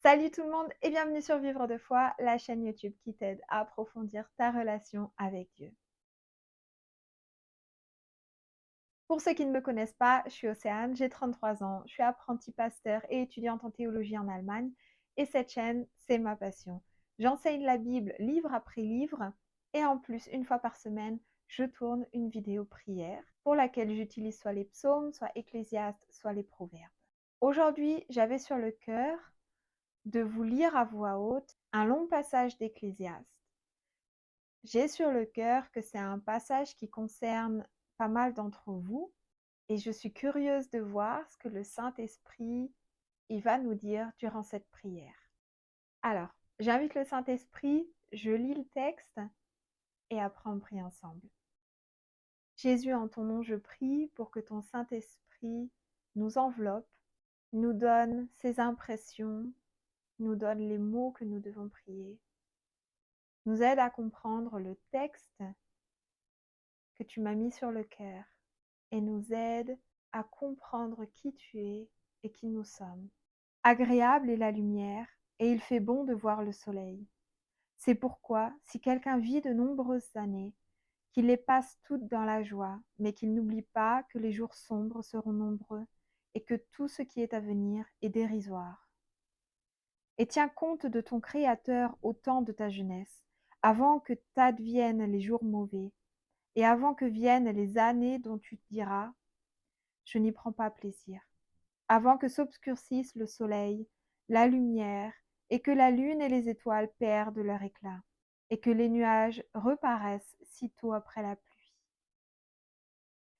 Salut tout le monde et bienvenue sur Vivre de foi, la chaîne YouTube qui t'aide à approfondir ta relation avec Dieu. Pour ceux qui ne me connaissent pas, je suis Océane, j'ai 33 ans, je suis apprentie pasteur et étudiante en théologie en Allemagne et cette chaîne, c'est ma passion. J'enseigne la Bible livre après livre et en plus, une fois par semaine, je tourne une vidéo prière pour laquelle j'utilise soit les psaumes, soit Ecclésiaste, soit les proverbes. Aujourd'hui, j'avais sur le cœur de vous lire à voix haute un long passage d'Ecclésiaste. J'ai sur le cœur que c'est un passage qui concerne pas mal d'entre vous et je suis curieuse de voir ce que le Saint-Esprit il va nous dire durant cette prière. Alors, j'invite le Saint-Esprit, je lis le texte et après on prie ensemble. Jésus, en ton nom, je prie pour que ton Saint-Esprit nous enveloppe, nous donne ses impressions, nous donne les mots que nous devons prier, nous aide à comprendre le texte que tu m'as mis sur le cœur et nous aide à comprendre qui tu es et qui nous sommes. Agréable est la lumière et il fait bon de voir le soleil. C'est pourquoi, si quelqu'un vit de nombreuses années, qu'il les passe toutes dans la joie, mais qu'il n'oublie pas que les jours sombres seront nombreux et que tout ce qui est à venir est dérisoire. Et tiens compte de ton Créateur au temps de ta jeunesse, avant que t'adviennent les jours mauvais, et avant que viennent les années dont tu te diras, je n'y prends pas plaisir, avant que s'obscurcisse le soleil, la lumière, et que la lune et les étoiles perdent leur éclat, et que les nuages reparaissent sitôt après la pluie.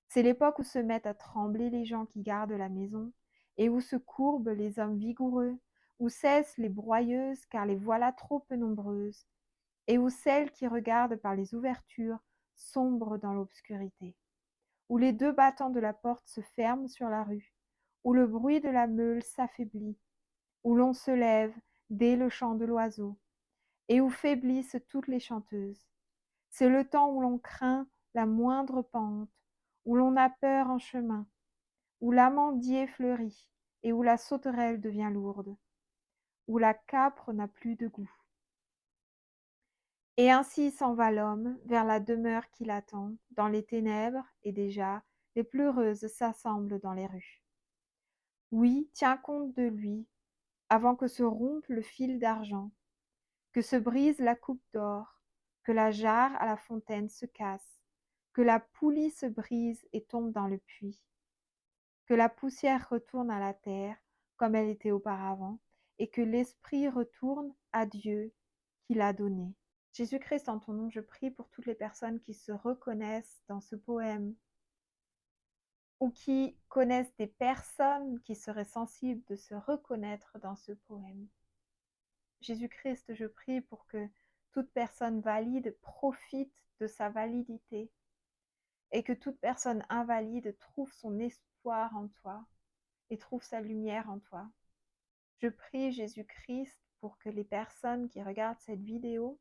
C'est l'époque où se mettent à trembler les gens qui gardent la maison, et où se courbent les hommes vigoureux, où cessent les broyeuses, car les voilà trop peu nombreuses, et où celles qui regardent par les ouvertures sombrent dans l'obscurité, où les deux battants de la porte se ferment sur la rue, où le bruit de la meule s'affaiblit, où l'on se lève dès le chant de l'oiseau, et où faiblissent toutes les chanteuses. C'est le temps où l'on craint la moindre pente, où l'on a peur en chemin, où l'amandier fleurit, et où la sauterelle devient lourde, où la capre n'a plus de goût. Et ainsi s'en va l'homme vers la demeure qui l'attend, dans les ténèbres, et déjà, les pleureuses s'assemblent dans les rues. Oui, tiens compte de lui, avant que se rompe le fil d'argent, que se brise la coupe d'or, que la jarre à la fontaine se casse, que la poulie se brise et tombe dans le puits, que la poussière retourne à la terre comme elle était auparavant, et que l'esprit retourne à Dieu qui l'a donné. Jésus-Christ, en ton nom, je prie pour toutes les personnes qui se reconnaissent dans ce poème ou qui connaissent des personnes qui seraient sensibles de se reconnaître dans ce poème. Jésus-Christ, je prie pour que toute personne valide profite de sa validité et que toute personne invalide trouve son espoir en toi et trouve sa lumière en toi. Je prie, Jésus-Christ, pour que les personnes qui regardent cette vidéo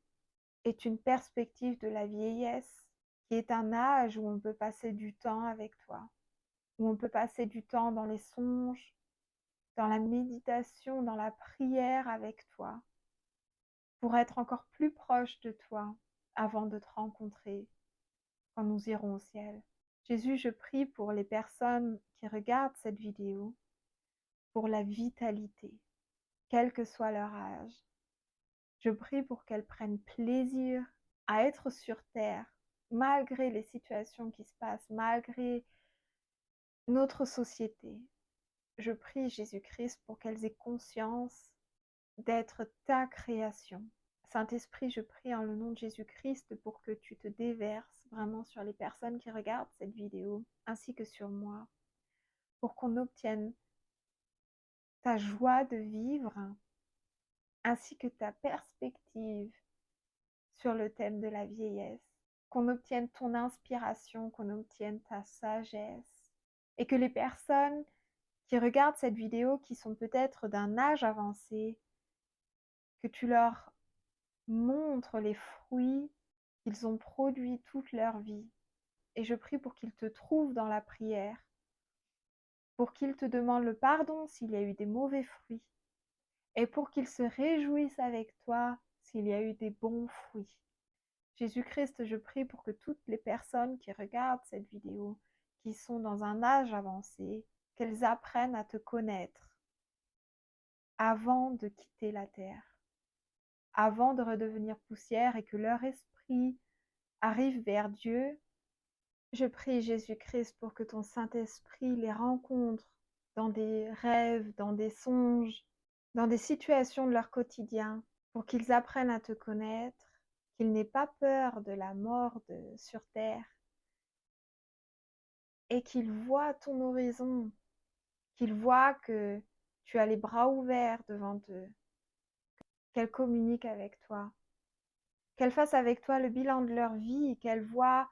aient une perspective de la vieillesse, qui est un âge où on peut passer du temps avec toi, où on peut passer du temps dans les songes, dans la méditation, dans la prière avec toi, pour être encore plus proche de toi avant de te rencontrer quand nous irons au ciel. Jésus, je prie pour les personnes qui regardent cette vidéo, pour la vitalité, quel que soit leur âge. Je prie pour qu'elles prennent plaisir à être sur terre, malgré les situations qui se passent, malgré notre société. Je prie, Jésus-Christ, pour qu'elles aient conscience d'être ta création. Saint-Esprit, je prie en le nom de Jésus-Christ pour que tu te déverses vraiment sur les personnes qui regardent cette vidéo, ainsi que sur moi, pour qu'on obtienne ta joie de vivre, ainsi que ta perspective sur le thème de la vieillesse, qu'on obtienne ton inspiration, qu'on obtienne ta sagesse, et que les personnes qui regardent cette vidéo, qui sont peut-être d'un âge avancé, que tu leur montres les fruits qu'ils ont produits toute leur vie. Et je prie pour qu'ils te trouvent dans la prière, pour qu'ils te demandent le pardon s'il y a eu des mauvais fruits, et pour qu'ils se réjouissent avec toi s'il y a eu des bons fruits. Jésus-Christ, je prie pour que toutes les personnes qui regardent cette vidéo, qui sont dans un âge avancé, qu'elles apprennent à te connaître avant de quitter la terre, avant de redevenir poussière et que leur esprit arrive vers Dieu. Je prie, Jésus-Christ, pour que ton Saint-Esprit les rencontre dans des rêves, dans des songes, dans des situations de leur quotidien, pour qu'ils apprennent à te connaître, qu'ils n'aient pas peur de la mort sur terre, et qu'ils voient ton horizon, qu'ils voient que tu as les bras ouverts devant eux, qu'elles communiquent avec toi, qu'elles fassent avec toi le bilan de leur vie, qu'elles voient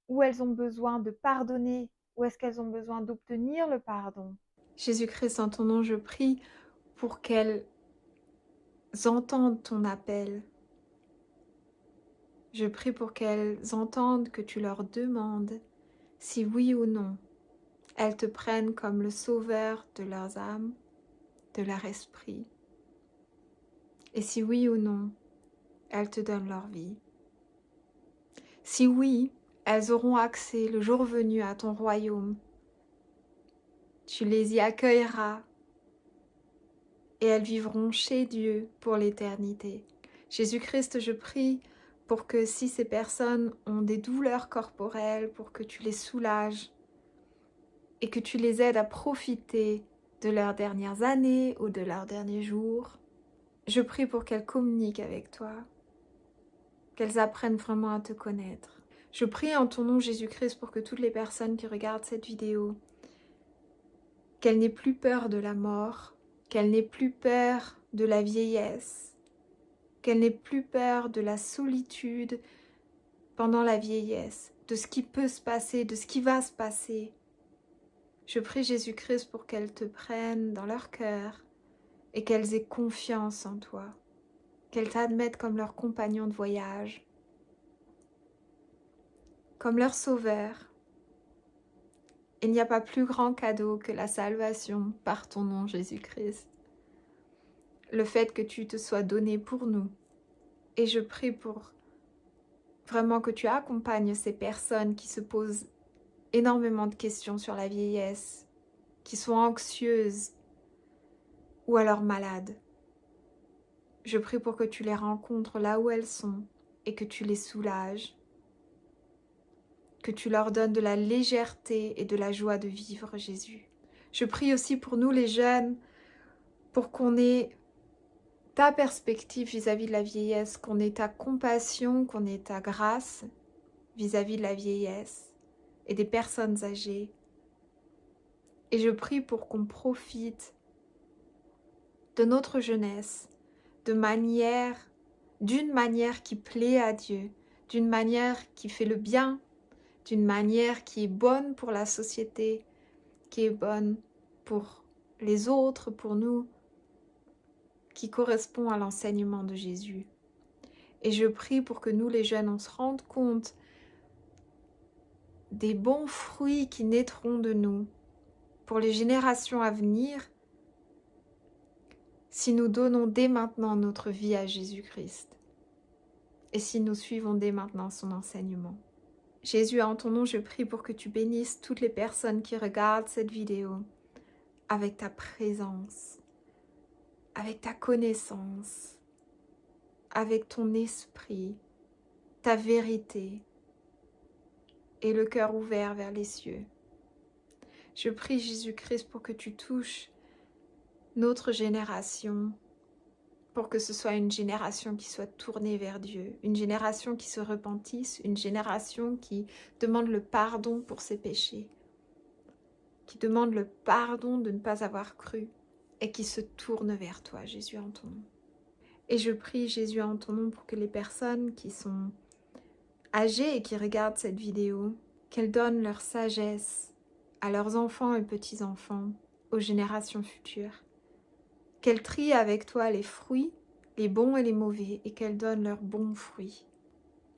où elles ont besoin de pardonner, où est-ce qu'elles ont besoin d'obtenir le pardon. Jésus-Christ, en ton nom, je prie pour qu'elles entendent ton appel. Je prie pour qu'elles entendent que tu leur demandes si oui ou non elles te prennent comme le sauveur de leurs âmes, de leur esprit. Et si oui ou non, elles te donnent leur vie. Si oui, elles auront accès le jour venu à ton royaume. Tu les y accueilleras et elles vivront chez Dieu pour l'éternité. Jésus-Christ, je prie pour que si ces personnes ont des douleurs corporelles, pour que tu les soulages et que tu les aides à profiter de leurs dernières années ou de leurs derniers jours. Je prie pour qu'elles communiquent avec toi, qu'elles apprennent vraiment à te connaître. Je prie en ton nom, Jésus-Christ, pour que toutes les personnes qui regardent cette vidéo, qu'elles n'aient plus peur de la mort, qu'elles n'aient plus peur de la vieillesse, qu'elles n'aient plus peur de la solitude pendant la vieillesse, de ce qui peut se passer, de ce qui va se passer. Je prie Jésus-Christ pour qu'elles te prennent dans leur cœur et qu'elles aient confiance en toi, qu'elles t'admettent comme leur compagnon de voyage, comme leur sauveur. Il n'y a pas plus grand cadeau que la salvation par ton nom, Jésus-Christ. Le fait que tu te sois donné pour nous. Et je prie pour vraiment que tu accompagnes ces personnes qui se posent énormément de questions sur la vieillesse, qui sont anxieuses ou alors malades. Je prie pour que tu les rencontres là où elles sont et que tu les soulages, que tu leur donnes de la légèreté et de la joie de vivre, Jésus. Je prie aussi pour nous les jeunes, pour qu'on ait ta perspective vis-à-vis de la vieillesse, qu'on ait ta compassion, qu'on ait ta grâce vis-à-vis de la vieillesse et des personnes âgées. Et je prie pour qu'on profite de notre jeunesse d'une manière qui plaît à Dieu, d'une manière qui fait le bien, d'une manière qui est bonne pour la société, qui est bonne pour les autres, pour nous, qui correspond à l'enseignement de Jésus. Et je prie pour que nous, les jeunes, on se rende compte des bons fruits qui naîtront de nous pour les générations à venir si nous donnons dès maintenant notre vie à Jésus-Christ et si nous suivons dès maintenant son enseignement. Jésus, en ton nom, je prie pour que tu bénisses toutes les personnes qui regardent cette vidéo avec ta présence, avec ta connaissance, avec ton esprit, ta vérité et le cœur ouvert vers les cieux. Je prie, Jésus-Christ, pour que tu touches notre génération, pour que ce soit une génération qui soit tournée vers Dieu, une génération qui se repentisse, une génération qui demande le pardon pour ses péchés, qui demande le pardon de ne pas avoir cru et qui se tourne vers toi, Jésus, en ton nom. Et je prie, Jésus, en ton nom, pour que les personnes qui sont âgées et qui regardent cette vidéo, qu'elles donnent leur sagesse à leurs enfants et petits-enfants, aux générations futures, qu'elles trient avec toi les fruits, les bons et les mauvais, et qu'elles donnent leurs bons fruits.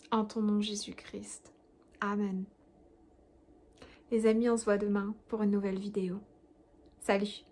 En ton nom, Jésus-Christ. Amen. Les amis, on se voit demain pour une nouvelle vidéo. Salut!